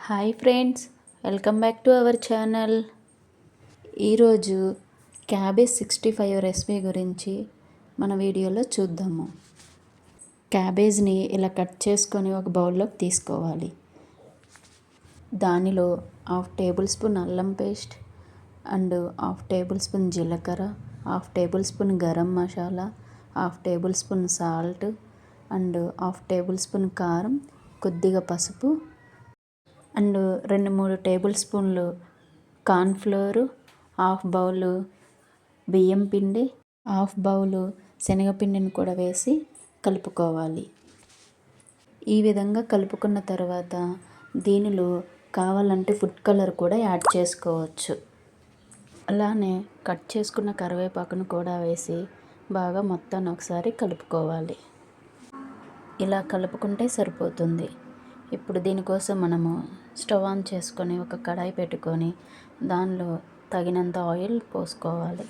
Hi friends, welcome back to our channel. ఈరోజు cabbage 65 recipe గురించి మన వీడియోలో చూద్దాము. క్యాబేజ్ని ఇలా కట్ చేసుకొని ఒక బౌల్లోకి తీసుకోవాలి. దానిలో 1/2 టేబుల్ స్పూన్ అల్లం పేస్ట్ అండ్ 1/2 టేబుల్ స్పూన్ జీలకర్ర, 1/2 table spoon garam masala, 1/2 table spoon salt and 1/2 table spoon కారం, కొద్దిగా పసుపు అండ్ 2-3 టేబుల్ స్పూన్లు కార్న్ఫ్లోరు, 1/2 బౌలు బియ్యం పిండి, 1/2 బౌలు శనగపిండిని కూడా వేసి కలుపుకోవాలి. ఈ విధంగా కలుపుకున్న తర్వాత దీనిలో కావాలంటే ఫుడ్ కలర్ కూడా యాడ్ చేసుకోవచ్చు. అలానే కట్ చేసుకున్న కరివేపాకును కూడా వేసి బాగా మొత్తాన్ని ఒకసారి కలుపుకోవాలి. ఇలా కలుపుకుంటే సరిపోతుంది. ఇప్పుడు దీనికోసం మనము స్టవ్ ఆన్ చేసుకొని ఒక కడాయి పెట్టుకొని దానిలో తగినంత ఆయిల్ పోసుకోవాలి.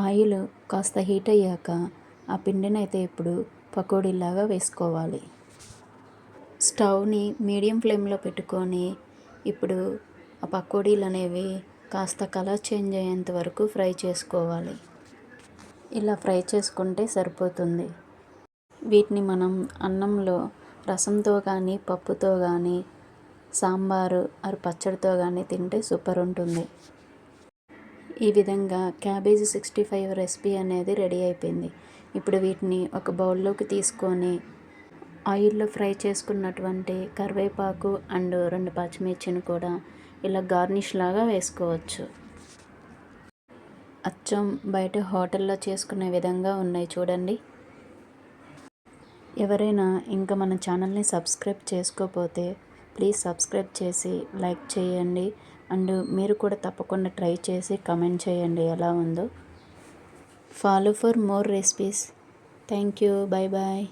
ఆయిల్ కాస్త హీట్ అయ్యాక ఆ పిండిని అయితే ఇప్పుడు పకోడీలాగా వేసుకోవాలి. స్టవ్ని మీడియం ఫ్లేమ్లో పెట్టుకొని ఇప్పుడు ఆ పకోడీలు అనేవి కాస్త కలర్ చేంజ్ అయ్యేంత వరకు ఫ్రై చేసుకోవాలి. ఇలా ఫ్రై చేసుకుంటే సరిపోతుంది. వీటిని మనం అన్నంలో రసంతో కానీ పప్పుతో కానీ సాంబారు ఆర్ పచ్చడితో కానీ తింటే సూపర్ ఉంటుంది. ఈ విధంగా క్యాబేజ్ 65 రెసిపీ అనేది రెడీ అయిపోయింది. ఇప్పుడు వీటిని ఒక బౌల్లోకి తీసుకొని ఆయిల్లో ఫ్రై చేసుకున్నటువంటి కరివేపాకు అండ్ 2 పచ్చిమిర్చిని కూడా ఇలా గార్నిష్ లాగా వేసుకోవచ్చు. అచ్చం బయట హోటల్లో చేసుకునే విధంగా ఉన్నాయి చూడండి. ఎవరైనా ఇంకా మన ఛానల్ని సబ్స్క్రైబ్ చేసుకోకపోతే ప్లీజ్ సబ్స్క్రైబ్ చేసి లైక్ చేయండి. అండ్ మీరు కూడా తప్పకుండా ట్రై చేసి కమెంట్ చేయండి ఎలా ఉందో. Follow for more recipes. Thank you. Bye bye.